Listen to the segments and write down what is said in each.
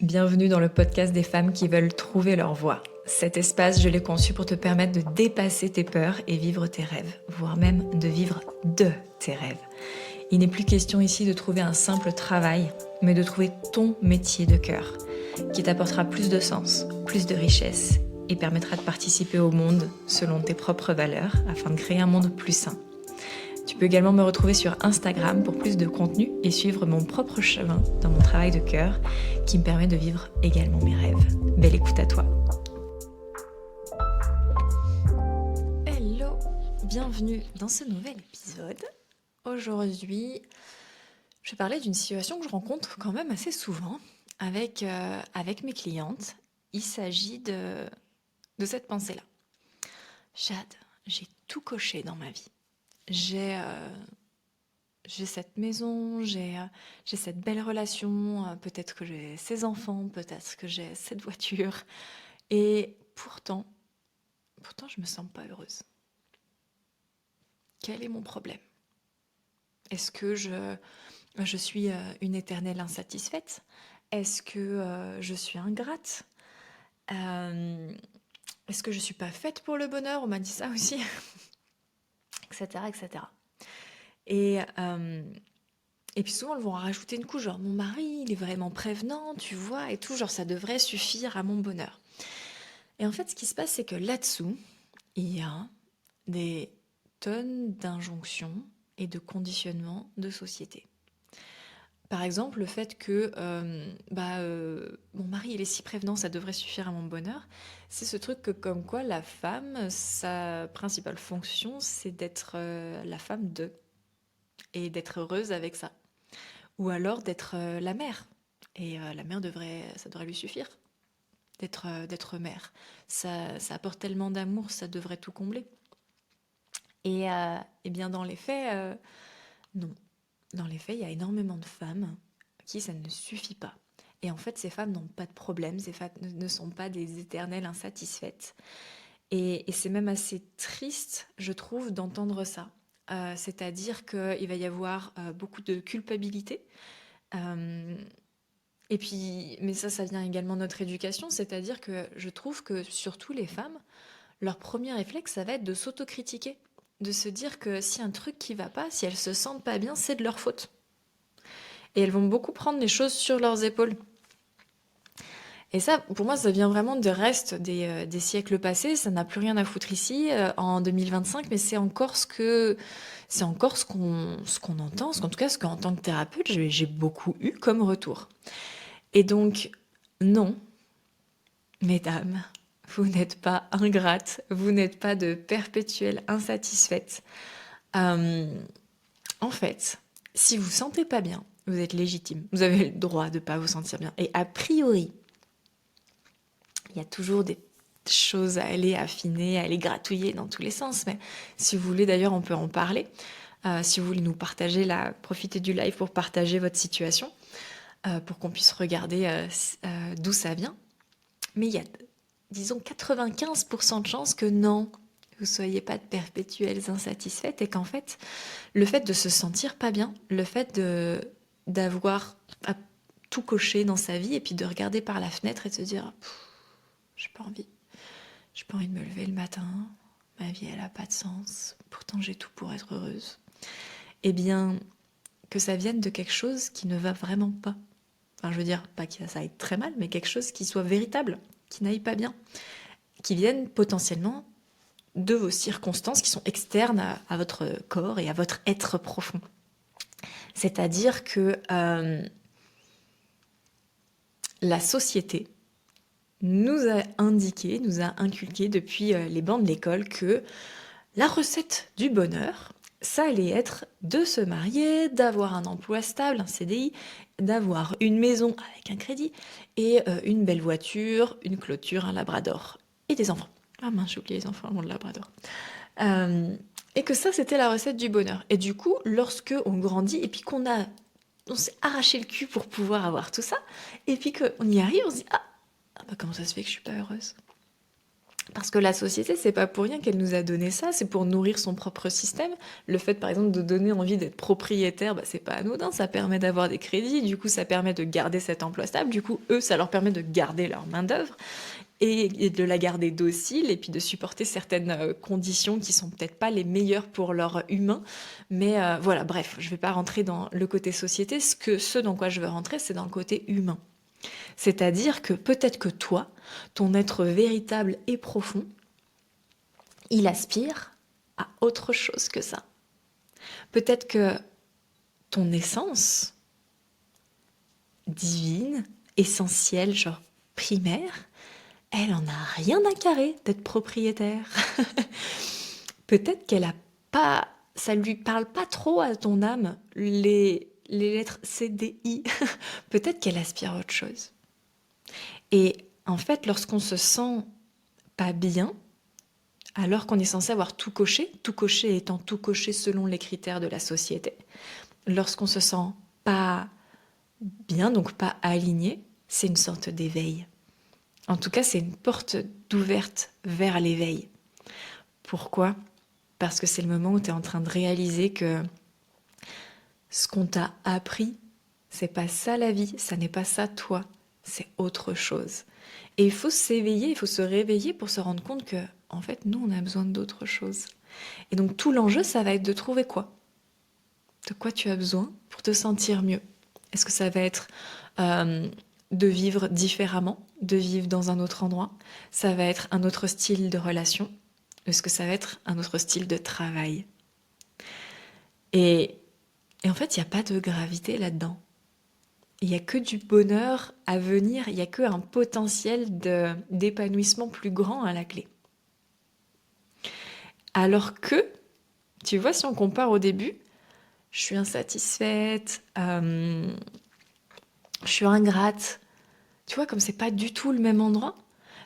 Bienvenue dans le podcast des femmes qui veulent trouver leur voie. Cet espace, je l'ai conçu pour te permettre de dépasser tes peurs et vivre tes rêves, voire même de vivre de tes rêves. Il n'est plus question ici de trouver un simple travail, mais de trouver ton métier de cœur, qui t'apportera plus de sens, plus de richesse et permettra de participer au monde selon tes propres valeurs afin de créer un monde plus sain. Tu peux également me retrouver sur Instagram pour plus de contenu et suivre mon propre chemin dans mon travail de cœur qui me permet de vivre également mes rêves. Belle écoute à toi. Hello, bienvenue dans ce nouvel épisode. Aujourd'hui, je vais parler d'une situation que je rencontre quand même assez souvent avec mes clientes. Il s'agit de cette pensée-là. Jade, j'ai tout coché dans ma vie. J'ai cette maison, j'ai cette belle relation, peut-être que j'ai ces enfants, peut-être que j'ai cette voiture. Et pourtant, je me sens pas heureuse. Quel est mon problème? Est-ce que je suis une éternelle insatisfaite? Est-ce que je suis ingrate? Est-ce que je suis pas faite pour le bonheur? On m'a dit ça aussi, etc., etc. Et puis souvent, elles vont rajouter une couche, genre mon mari, il est vraiment prévenant, tu vois, et tout, genre ça devrait suffire à mon bonheur. Et en fait, ce qui se passe, c'est que là-dessous, il y a des tonnes d'injonctions et de conditionnements de société. Par exemple, le fait que mon mari, il est si prévenant, ça devrait suffire à mon bonheur, c'est ce truc que comme quoi la femme, sa principale fonction, c'est d'être la femme de, et d'être heureuse avec ça. Ou alors d'être la mère. Et la mère ça devrait lui suffire d'être mère. Ça apporte tellement d'amour, ça devrait tout combler. Et bien dans les faits, non. Dans les faits, il y a énormément de femmes à qui ça ne suffit pas. Et en fait, ces femmes n'ont pas de problème, ces femmes ne sont pas des éternelles insatisfaites. Et c'est même assez triste, je trouve, d'entendre ça. C'est-à-dire qu'il va y avoir beaucoup de culpabilité. Euh, Et puis, mais ça vient également de notre éducation, c'est-à-dire que je trouve que surtout les femmes, leur premier réflexe, ça va être de s'autocritiquer, de se dire que si un truc qui va pas, si elles se sentent pas bien, c'est de leur faute. Et elles vont beaucoup prendre les choses sur leurs épaules. Et ça, pour moi, ça vient vraiment des restes des siècles passés. Ça n'a plus rien à foutre ici, en 2025, mais c'est encore ce qu'on entend, en tout cas, ce qu'en tant que thérapeute, j'ai beaucoup eu comme retour. Et donc, non, mesdames, vous n'êtes pas ingrates, vous n'êtes pas de perpétuelles insatisfaites. Euh, En fait, si vous ne vous sentez pas bien, vous êtes légitime. Vous avez le droit de ne pas vous sentir bien. Et a priori, il y a toujours des choses à aller affiner, à aller gratouiller dans tous les sens. Mais si vous voulez, d'ailleurs, on peut en parler. Si vous voulez nous partager, profitez du live pour partager votre situation, pour qu'on puisse regarder d'où ça vient. Mais il y a, disons, 95% de chances que non, vous ne soyez pas de perpétuelles insatisfaites et qu'en fait, le fait de se sentir pas bien, le fait d'avoir à tout coché dans sa vie et puis de regarder par la fenêtre et de se dire j'ai pas envie, j'ai pas envie de me lever le matin, ma vie elle a pas de sens, pourtant j'ai tout pour être heureuse. Eh bien, que ça vienne de quelque chose qui ne va vraiment pas. Enfin, je veux dire, pas que ça aille très mal, mais quelque chose qui soit véritable, qui n'aille pas bien, qui viennent potentiellement de vos circonstances qui sont externes à votre corps et à votre être profond. C'est-à-dire que la société nous a indiqué, nous a inculqué depuis les bancs de l'école que la recette du bonheur, ça allait être de se marier, d'avoir un emploi stable, un CDI, d'avoir une maison avec un crédit et une belle voiture, une clôture, un labrador et des enfants. Ah mince, j'ai oublié les enfants, mon labrador. Et que ça, c'était la recette du bonheur. Et du coup, lorsque on grandit et puis on s'est arraché le cul pour pouvoir avoir tout ça, et puis qu'on y arrive, on se dit ah bah comment ça se fait que je suis pas heureuse? Parce que la société, c'est pas pour rien qu'elle nous a donné ça, c'est pour nourrir son propre système. Le fait, par exemple, de donner envie d'être propriétaire, bah, c'est pas anodin, ça permet d'avoir des crédits, du coup, ça permet de garder cet emploi stable, du coup, eux, ça leur permet de garder leur main-d'œuvre et de la garder docile et puis de supporter certaines conditions qui sont peut-être pas les meilleures pour leur humain. Mais voilà, bref, je vais pas rentrer dans le côté société. Ce dans quoi je veux rentrer, c'est dans le côté humain. C'est-à-dire que peut-être que toi, ton être véritable et profond, il aspire à autre chose que ça. Peut-être que ton essence divine, essentielle, genre primaire, elle en a rien à carrer d'être propriétaire. Peut-être qu'elle a pas, ça lui parle pas trop à ton âme, les lettres CDI. Peut-être qu'elle aspire à autre chose. Et en fait, lorsqu'on se sent pas bien, alors qu'on est censé avoir tout coché étant tout coché selon les critères de la société, lorsqu'on se sent pas bien, donc pas aligné, c'est une sorte d'éveil. En tout cas, c'est une porte d'ouverte vers l'éveil. Pourquoi? Parce que c'est le moment où tu es en train de réaliser que ce qu'on t'a appris, c'est pas ça la vie, ça n'est pas ça toi, c'est autre chose. Et il faut s'éveiller, il faut se réveiller pour se rendre compte que, en fait, nous, on a besoin d'autre chose. Et donc, tout l'enjeu, ça va être de trouver quoi? De quoi tu as besoin pour te sentir mieux? Est-ce que ça va être euh, de vivre différemment, de vivre dans un autre endroit? Ça va être un autre style de relation? Est-ce que ça va être un autre style de travail? Et, et en fait, il n'y a pas de gravité là-dedans. Il n'y a que du bonheur à venir, il n'y a qu'un potentiel d'épanouissement plus grand à la clé. Alors que, tu vois, si on compare au début, je suis insatisfaite, je suis ingrate. Tu vois, comme c'est pas du tout le même endroit.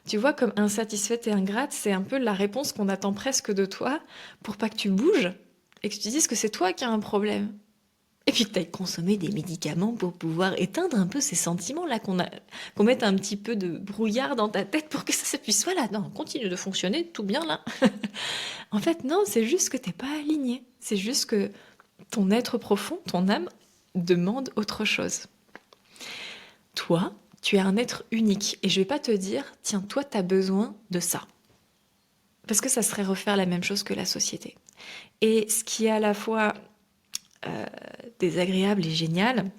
Tu vois, comme insatisfaite et ingrate, c'est un peu la réponse qu'on attend presque de toi pour pas que tu bouges et que tu dises que c'est toi qui as un problème. Et puis que tu ailles consommer des médicaments pour pouvoir éteindre un peu ces sentiments-là, qu'on mette un petit peu de brouillard dans ta tête pour que ça puisse, voilà, non, continue de fonctionner, tout bien là. En fait, non, c'est juste que t'es pas aligné. C'est juste que ton être profond, ton âme, demande autre chose. Toi, tu es un être unique. Et je vais pas te dire, tiens, toi, tu as besoin de ça. Parce que ça serait refaire la même chose que la société. Et ce qui est à la fois euh, désagréable et génial,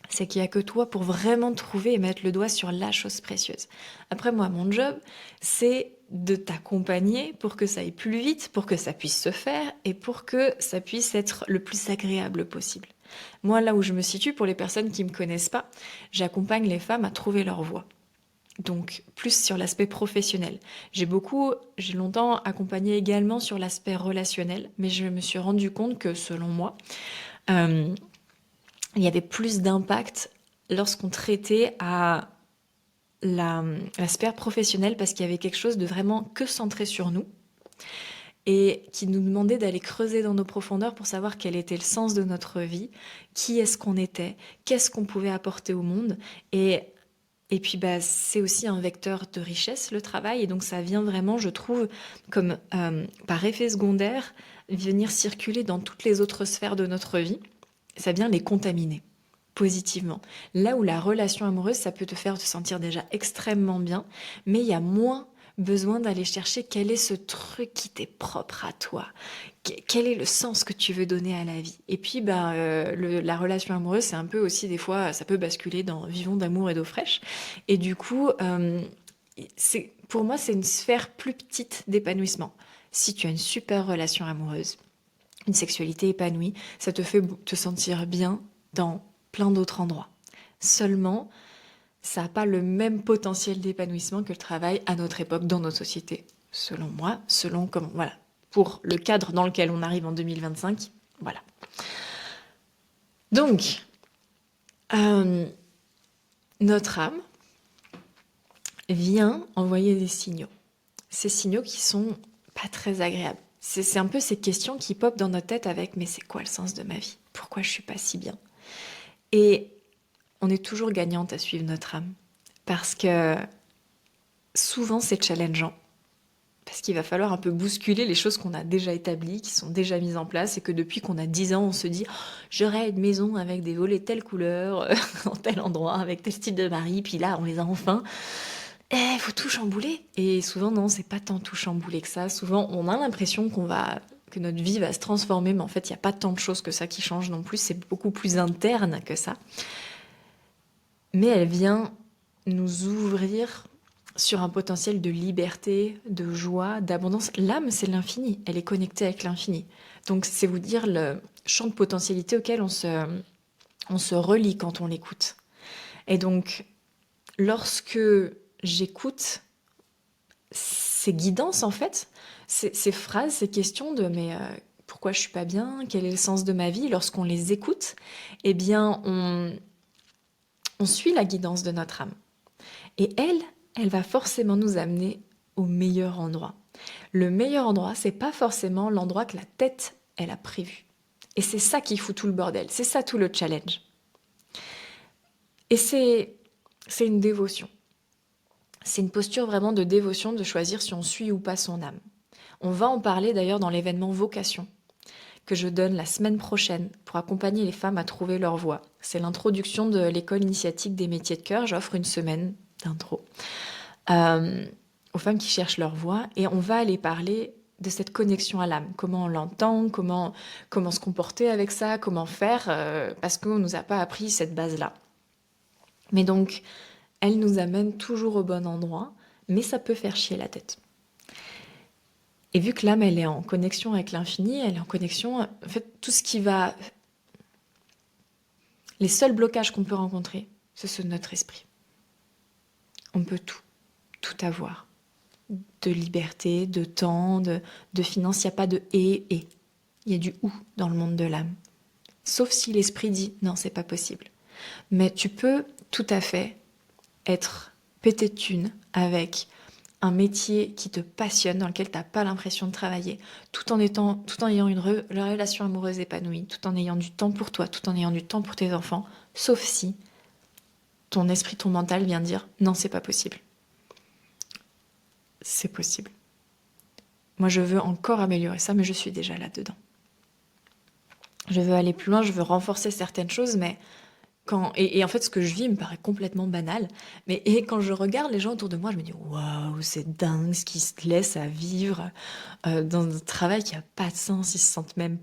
c'est qu'il n'y a que toi pour vraiment trouver et mettre le doigt sur la chose précieuse. Après, moi, mon job, c'est de t'accompagner pour que ça aille plus vite, pour que ça puisse se faire et pour que ça puisse être le plus agréable possible. Moi, là où je me situe, pour les personnes qui ne me connaissent pas, j'accompagne les femmes à trouver leur voie. Donc, plus sur l'aspect professionnel. J'ai longtemps accompagné également sur l'aspect relationnel, mais je me suis rendu compte que, selon moi, euh, il y avait plus d'impact lorsqu'on traitait à la sphère professionnelle parce qu'il y avait quelque chose de vraiment que centré sur nous et qui nous demandait d'aller creuser dans nos profondeurs pour savoir quel était le sens de notre vie, qui est-ce qu'on était, qu'est-ce qu'on pouvait apporter au monde. Et puis bah, c'est aussi un vecteur de richesse, le travail, et donc ça vient vraiment, je trouve, comme par effet secondaire, venir circuler dans toutes les autres sphères de notre vie. Ça vient les contaminer positivement. Là où la relation amoureuse, ça peut te faire te sentir déjà extrêmement bien, mais il y a moins besoin d'aller chercher quel est ce truc qui t'est propre à toi, quel est le sens que tu veux donner à la vie. Et puis bah, la relation amoureuse, c'est un peu aussi des fois, ça peut basculer dans vivons d'amour et d'eau fraîche. Et du coup, pour moi, c'est une sphère plus petite d'épanouissement. Si tu as une super relation amoureuse, une sexualité épanouie, ça te fait te sentir bien dans plein d'autres endroits. Seulement, ça n'a pas le même potentiel d'épanouissement que le travail à notre époque dans notre société. Selon moi, selon comment, voilà, pour le cadre dans lequel on arrive en 2025, voilà. Donc, euh, notre âme vient envoyer des signaux. Ces signaux qui sont pas très agréables. C'est un peu ces questions qui popent dans notre tête avec mais c'est quoi le sens de ma vie? Pourquoi je suis pas si bien? Et on est toujours gagnante à suivre notre âme. Parce que souvent c'est challengeant. Parce qu'il va falloir un peu bousculer les choses qu'on a déjà établies, qui sont déjà mises en place, et que depuis qu'on a 10 ans, on se dit: «Oh, j'aurais une maison avec des volets telle couleur, dans tel endroit, avec tel style de mari», puis là, on les a enfin. Il faut tout chambouler. Et souvent, non, c'est pas tant tout chambouler que ça. Souvent, on a l'impression que notre vie va se transformer, mais en fait, il n'y a pas tant de choses que ça qui changent non plus. C'est beaucoup plus interne que ça. Mais elle vient nous ouvrir sur un potentiel de liberté, de joie, d'abondance. L'âme, c'est l'infini. Elle est connectée avec l'infini. Donc, c'est vous dire le champ de potentialité auquel on se relie quand on l'écoute. Et donc, lorsque j'écoute ces guidances, en fait, ces phrases, ces questions de mais pourquoi je suis pas bien, quel est le sens de ma vie, lorsqu'on les écoute, eh bien, on suit la guidance de notre âme. Et elle va forcément nous amener au meilleur endroit. Le meilleur endroit, c'est pas forcément l'endroit que la tête, elle a prévu. Et c'est ça qui fout tout le bordel, c'est ça tout le challenge. Et c'est une dévotion. C'est une posture vraiment de dévotion de choisir si on suit ou pas son âme. On va en parler d'ailleurs dans l'événement Vocation que je donne la semaine prochaine pour accompagner les femmes à trouver leur voie. C'est l'introduction de l'école initiatique des métiers de cœur. J'offre une semaine d'intro aux femmes qui cherchent leur voie, et on va aller parler de cette connexion à l'âme. Comment on l'entend, comment se comporter avec ça, comment faire, parce qu'on ne nous a pas appris cette base-là. Mais donc, elle nous amène toujours au bon endroit, mais ça peut faire chier la tête. Et vu que l'âme, elle est en connexion avec l'infini, elle est en connexion, en fait, tout ce qui va... Les seuls blocages qu'on peut rencontrer, c'est ceux de notre esprit. On peut tout avoir. De liberté, de temps, de finances, il n'y a pas de et. Il y a du ou dans le monde de l'âme. Sauf si l'esprit dit non, c'est pas possible. Mais tu peux tout à fait être pété de thunes avec un métier qui te passionne, dans lequel tu n'as pas l'impression de travailler, tout en ayant une relation amoureuse épanouie, tout en ayant du temps pour toi, tout en ayant du temps pour tes enfants, sauf si ton esprit, ton mental vient dire non, c'est pas possible. C'est possible. Moi, je veux encore améliorer ça, mais je suis déjà là-dedans. Je veux aller plus loin, je veux renforcer certaines choses, mais et en fait, ce que je vis me paraît complètement banal. Et quand je regarde les gens autour de moi, je me dis waouh, c'est dingue ce qu'ils se laissent à vivre dans un travail qui n'a pas de sens. Ils se sentent même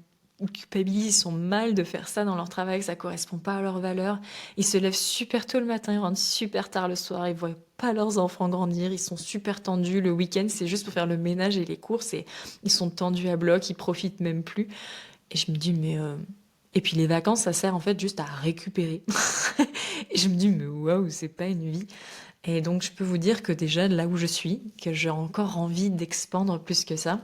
culpabilisés, ils sont mal de faire ça dans leur travail, que ça correspond pas à leurs valeurs. Ils se lèvent super tôt le matin, ils rentrent super tard le soir, ils voient pas leurs enfants grandir, ils sont super tendus. Le week-end, c'est juste pour faire le ménage et les courses, et ils sont tendus à bloc, ils profitent même plus. Et je me dis mais et puis les vacances, ça sert en fait juste à récupérer. Et je me dis, mais waouh, c'est pas une vie. Et donc je peux vous dire que déjà là où je suis, que j'ai encore envie d'expandre plus que ça,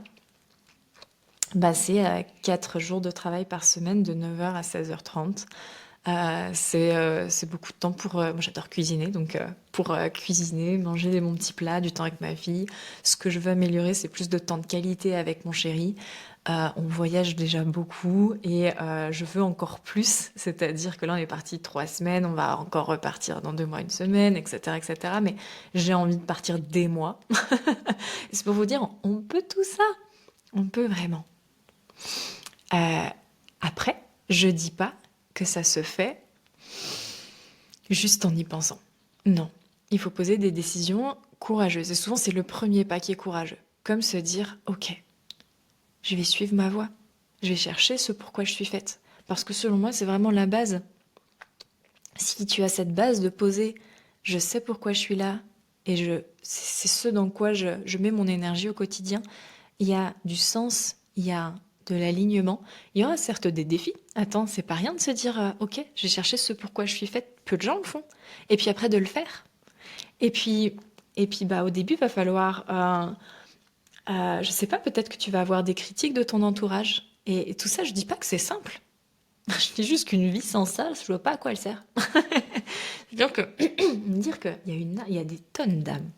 bah c'est 4 jours de travail par semaine de 9h à 16h30. C'est beaucoup de temps pour... moi j'adore cuisiner, donc pour cuisiner, manger mon petit plat, du temps avec ma fille. Ce que je veux améliorer, c'est plus de temps de qualité avec mon chéri. On voyage déjà beaucoup et je veux encore plus, c'est-à-dire que là on est parti 3 semaines, on va encore repartir dans 2 mois, 1 semaine, etc., etc. Mais j'ai envie de partir des mois. C'est pour vous dire, on peut tout ça, on peut vraiment. Après, je dis pas que ça se fait juste en y pensant. Non, il faut poser des décisions courageuses. Et souvent, c'est le premier pas qui est courageux. Comme se dire, ok, je vais suivre ma voie. Je vais chercher ce pourquoi je suis faite. Parce que selon moi, c'est vraiment la base. Si tu as cette base de poser, je sais pourquoi je suis là, et c'est ce dans quoi je mets mon énergie au quotidien, il y a du sens, il y a de l'alignement. Il y aura certes des défis. Attends, c'est pas rien de se dire ok, j'ai cherché ce pourquoi je suis faite. Peu de gens le font. Et puis après de le faire. Et puis bah au début, va falloir, je sais pas, peut-être que tu vas avoir des critiques de ton entourage. Et tout ça, je dis pas que c'est simple. Je dis juste qu'une vie sans ça, je vois pas à quoi elle sert. C'est-à-dire que dire qu'il y a des tonnes d'âmes.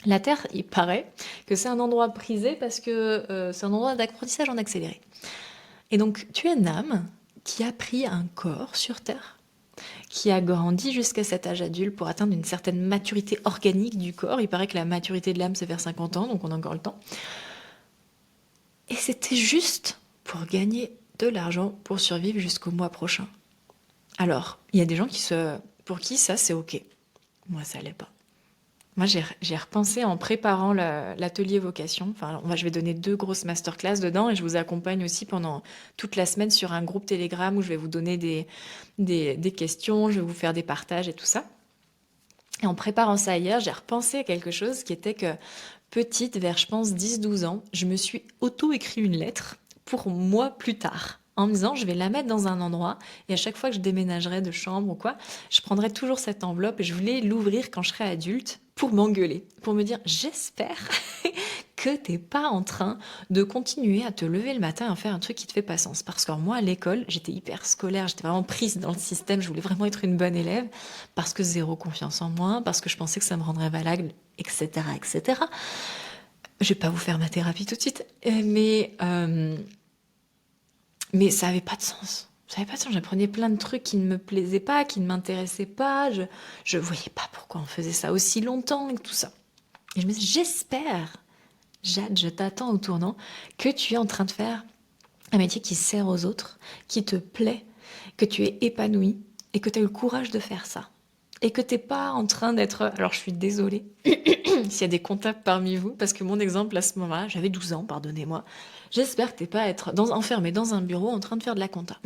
La Terre, il paraît que c'est un endroit prisé parce que c'est un endroit d'apprentissage en accéléré. Et donc, tu es une âme qui a pris un corps sur Terre, qui a grandi jusqu'à cet âge adulte pour atteindre une certaine maturité organique du corps. Il paraît que la maturité de l'âme, c'est vers 50 ans, donc on a encore le temps. Et c'était juste pour gagner de l'argent pour survivre jusqu'au mois prochain. Alors, il y a des gens pour qui ça, c'est OK. Moi, ça l'est pas. Moi, j'ai repensé en préparant l'atelier vocation. Enfin, je vais donner 2 grosses masterclass dedans et je vous accompagne aussi pendant toute la semaine sur un groupe Telegram où je vais vous donner des questions, je vais vous faire des partages et tout ça. Et en préparant ça hier, j'ai repensé à quelque chose qui était que petite, vers je pense 10-12 ans, je me suis auto-écrit une lettre pour moi plus tard. En me disant, je vais la mettre dans un endroit et à chaque fois que je déménagerai de chambre ou quoi, je prendrai toujours cette enveloppe et je voulais l'ouvrir quand je serai adulte pour m'engueuler, pour me dire, j'espère que t'es pas en train de continuer à te lever le matin et à faire un truc qui te fait pas sens. Parce que moi, à l'école, j'étais hyper scolaire, j'étais vraiment prise dans le système, je voulais vraiment être une bonne élève, parce que zéro confiance en moi, parce que je pensais que ça me rendrait valable, etc., etc. Je vais pas vous faire ma thérapie tout de suite, mais ça avait pas de sens. Ça avait pas de sens. J'apprenais plein de trucs qui ne me plaisaient pas, qui ne m'intéressaient pas. Je voyais pas pourquoi on faisait ça aussi longtemps et tout ça. Et je me dis, j'espère, Jade, je t'attends au tournant, que tu es en train de faire un métier qui sert aux autres, qui te plaît, que tu es épanoui et que tu as eu le courage de faire ça. Et que t'es pas en train d'être... Alors, je suis désolée s'il y a des comptables parmi vous, parce que mon exemple, à ce moment-là, j'avais 12 ans, pardonnez-moi. J'espère que t'es pas enfermé dans un bureau en train de faire de la compta.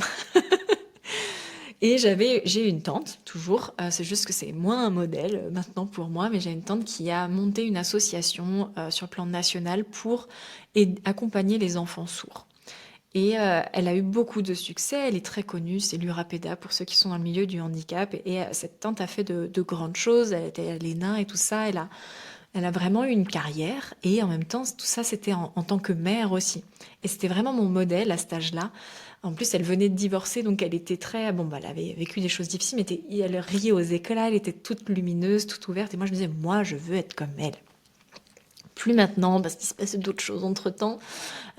Et j'ai une tante, toujours, c'est juste que c'est moins un modèle maintenant pour moi, mais j'ai une tante qui a monté une association sur le plan national pour accompagner les enfants sourds. Et elle a eu beaucoup de succès, elle est très connue, c'est l'Urapeda pour ceux qui sont dans le milieu du handicap. Et cette tante a fait de grandes choses, elle était à l'ENA et tout ça, elle a vraiment eu une carrière. Et en même temps, tout ça, c'était en tant que mère aussi. Et c'était vraiment mon modèle à cet âge-là. En plus, elle venait de divorcer, donc elle était très... Bon, elle avait vécu des choses difficiles, mais elle riait aux éclats, elle était toute lumineuse, toute ouverte. Et moi, je me disais, moi, je veux être comme elle. Plus maintenant, parce qu'il se passe d'autres choses entre-temps.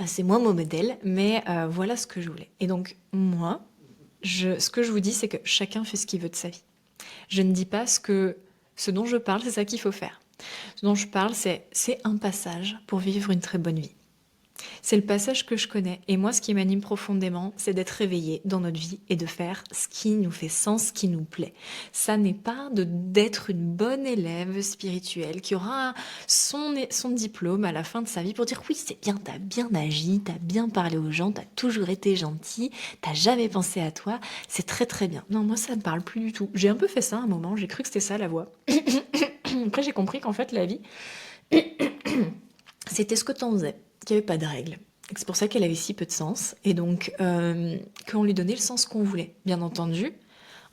C'est moins mon modèle, mais voilà ce que je voulais. Et donc, moi, ce que je vous dis, c'est que chacun fait ce qu'il veut de sa vie. Je ne dis pas ce dont je parle, c'est ça qu'il faut faire. Ce dont je parle, c'est un passage pour vivre une très bonne vie. C'est le passage que je connais. Et moi, ce qui m'anime profondément, c'est d'être réveillé dans notre vie et de faire ce qui nous fait sens, ce qui nous plaît. Ça n'est pas d'être une bonne élève spirituelle qui aura son diplôme à la fin de sa vie pour dire oui, c'est bien, t'as bien agi, t'as bien parlé aux gens, t'as toujours été gentil, t'as jamais pensé à toi, c'est très très bien. Non, moi, ça ne me parle plus du tout. J'ai un peu fait ça à un moment, j'ai cru que c'était ça la voie. Après, j'ai compris qu'en fait, la vie, c'était ce que t'en faisais, qu'il n'y avait pas de règles. C'est pour ça qu'elle avait si peu de sens. Et donc, qu'on lui donnait le sens qu'on voulait. Bien entendu,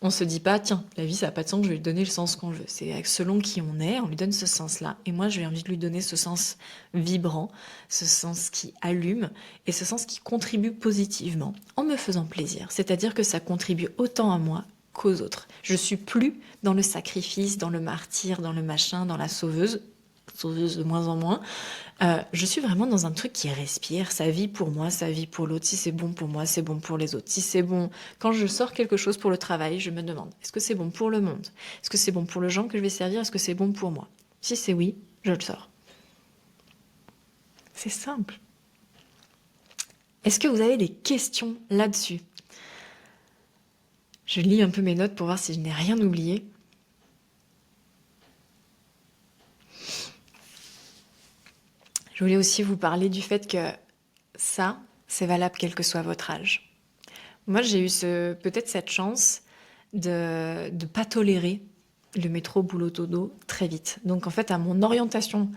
on se dit pas, tiens, la vie, ça n'a pas de sens, je vais lui donner le sens qu'on veut. C'est selon qui on est, on lui donne ce sens-là. Et moi, j'ai envie de lui donner ce sens vibrant, ce sens qui allume, et ce sens qui contribue positivement, en me faisant plaisir. C'est-à-dire que ça contribue autant à moi qu'aux autres. Je suis plus dans le sacrifice, dans le martyr, dans le machin, dans la sauveuse de moins en moins. Je suis vraiment dans un truc qui respire, sa vie pour moi, sa vie pour l'autre. Si c'est bon pour moi, c'est bon pour les autres. Si c'est bon, quand je sors quelque chose pour le travail, je me demande, est-ce que c'est bon pour le monde? Est-ce que c'est bon pour le gens que je vais servir? Est-ce que c'est bon pour moi? Si c'est oui, je le sors. C'est simple. Est-ce que vous avez des questions là-dessus? Je lis un peu mes notes pour voir si je n'ai rien oublié. Je voulais aussi vous parler du fait que ça, c'est valable quel que soit votre âge. Moi, j'ai eu peut-être cette chance de ne pas tolérer le métro boulot dodo très vite. Donc en fait, à mon orientation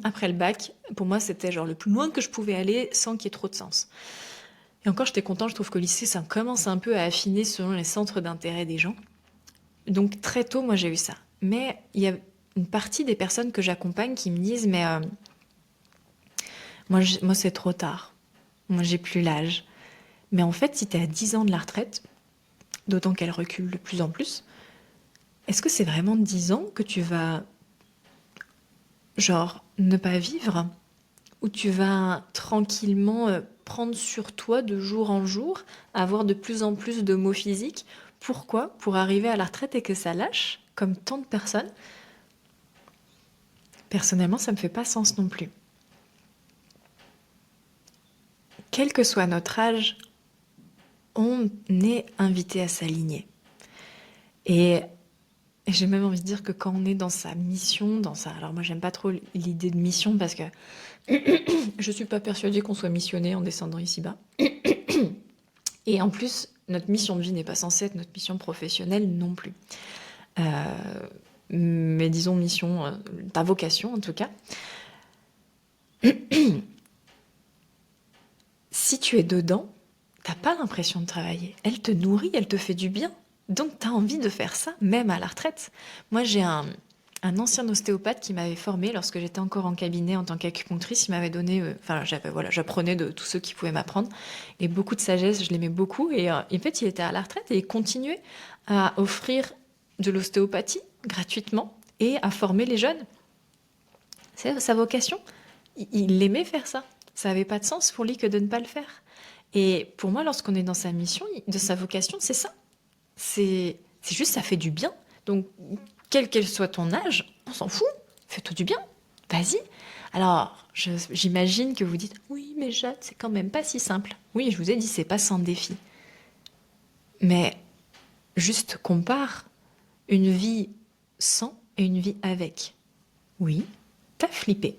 après le bac, pour moi, c'était genre le plus loin que je pouvais aller sans qu'il y ait trop de sens. Et encore, j'étais contente, je trouve qu'au lycée, ça commence un peu à affiner selon les centres d'intérêt des gens. Donc très tôt, moi, j'ai eu ça. Mais il y a une partie des personnes que j'accompagne qui me disent, mais moi, c'est trop tard. Moi, j'ai plus l'âge. Mais en fait, si tu es à 10 ans de la retraite, d'autant qu'elle recule de plus en plus, est-ce que c'est vraiment 10 ans que tu vas, genre, ne pas vivre? Ou tu vas tranquillement prendre sur toi de jour en jour, avoir de plus en plus de maux physiques Pourquoi? Pour arriver à la retraite et que ça lâche, comme tant de personnes? Personnellement, ça me fait pas sens non plus. Quel que soit notre âge, on est invité à s'aligner. Et j'ai même envie de dire que quand on est dans sa mission, alors moi j'aime pas trop l'idée de mission parce que je suis pas persuadée qu'on soit missionné en descendant ici-bas. Et en plus, notre mission de vie n'est pas censée être notre mission professionnelle non plus. Mais disons mission, ta vocation en tout cas. Si tu es dedans, t'as pas l'impression de travailler. Elle te nourrit, elle te fait du bien. Donc tu as envie de faire ça, même à la retraite. Moi, j'ai un ancien ostéopathe qui m'avait formée lorsque j'étais encore en cabinet en tant qu'acupunctrice. Il m'avait donné, j'apprenais de tous ceux qui pouvaient m'apprendre. Et beaucoup de sagesse, je l'aimais beaucoup. Et en fait, il était à la retraite et il continuait à offrir de l'ostéopathie gratuitement et à former les jeunes. C'est sa vocation. Il aimait faire ça. Ça n'avait pas de sens pour lui que de ne pas le faire. Et pour moi, lorsqu'on est dans sa mission, de sa vocation, c'est ça. C'est juste, ça fait du bien. Donc, quel qu'elle soit ton âge, on s'en fout. Fais-toi du bien. Vas-y. Alors, j'imagine que vous dites, oui, mais Jade, c'est quand même pas si simple. Oui, je vous ai dit, c'est pas sans défi. Mais juste compare une vie sans et une vie avec. Oui, t'as flippé.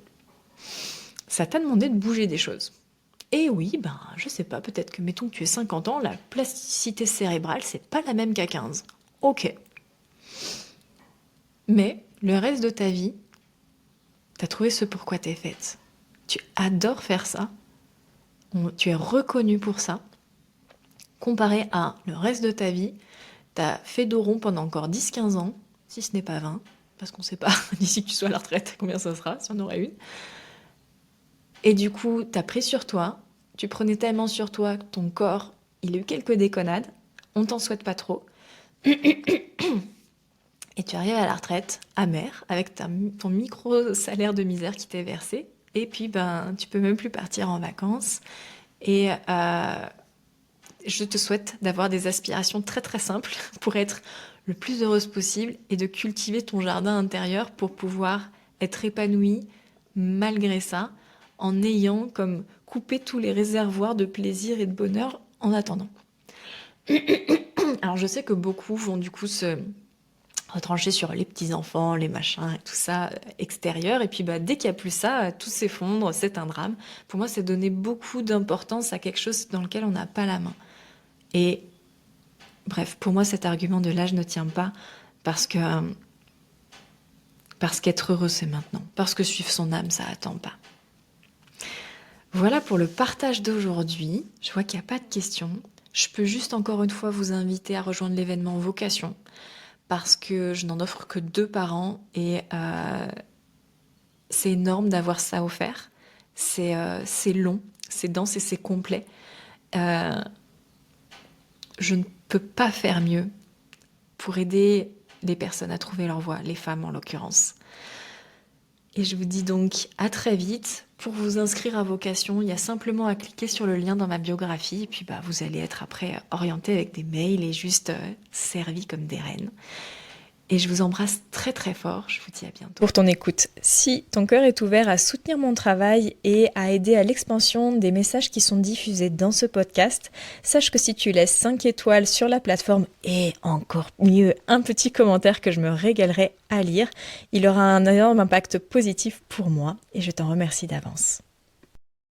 Ça t'a demandé de bouger des choses. Et oui, je sais pas, peut-être que, mettons que tu es 50 ans, la plasticité cérébrale, c'est pas la même qu'à 15. Ok. Mais le reste de ta vie, t'as trouvé ce pourquoi t'es faite. Tu adores faire ça. Tu es reconnue pour ça. Comparé à le reste de ta vie, t'as fait dos rond pendant encore 10-15 ans, si ce n'est pas 20, parce qu'on sait pas, d'ici que tu sois à la retraite, combien ça sera, si on aurait une. Et du coup, t'as pris sur toi, tu prenais tellement sur toi que ton corps, il a eu quelques déconnades, on t'en souhaite pas trop. Et tu arrives à la retraite, amer, avec ton micro-salaire de misère qui t'est versé, et puis tu peux même plus partir en vacances. Et je te souhaite d'avoir des aspirations très très simples pour être le plus heureuse possible et de cultiver ton jardin intérieur pour pouvoir être épanouie malgré ça, en ayant comme coupé tous les réservoirs de plaisir et de bonheur en attendant. Alors je sais que beaucoup vont du coup se retrancher sur les petits-enfants, les machins et tout ça extérieur, et puis dès qu'il n'y a plus ça, tout s'effondre, c'est un drame. Pour moi, c'est donner beaucoup d'importance à quelque chose dans lequel on n'a pas la main. Et bref, pour moi, cet argument de l'âge ne tient pas parce qu'être heureux, c'est maintenant. Parce que suivre son âme, ça attend pas. Voilà pour le partage d'aujourd'hui. Je vois qu'il n'y a pas de questions. Je peux juste encore une fois vous inviter à rejoindre l'événement Vocation parce que je n'en offre que 2 par an et c'est énorme d'avoir ça offert. C'est long, c'est dense et c'est complet. Je ne peux pas faire mieux pour aider les personnes à trouver leur voie, les femmes en l'occurrence. Et je vous dis donc à très vite. Pour vous inscrire à Vocation, il y a simplement à cliquer sur le lien dans ma biographie et puis vous allez être après orienté avec des mails et juste servi comme des reines. Et je vous embrasse très très fort, je vous dis à bientôt. Pour ton écoute, si ton cœur est ouvert à soutenir mon travail et à aider à l'expansion des messages qui sont diffusés dans ce podcast, sache que si tu laisses 5 étoiles sur la plateforme et encore mieux un petit commentaire que je me régalerai à lire, il aura un énorme impact positif pour moi et je t'en remercie d'avance.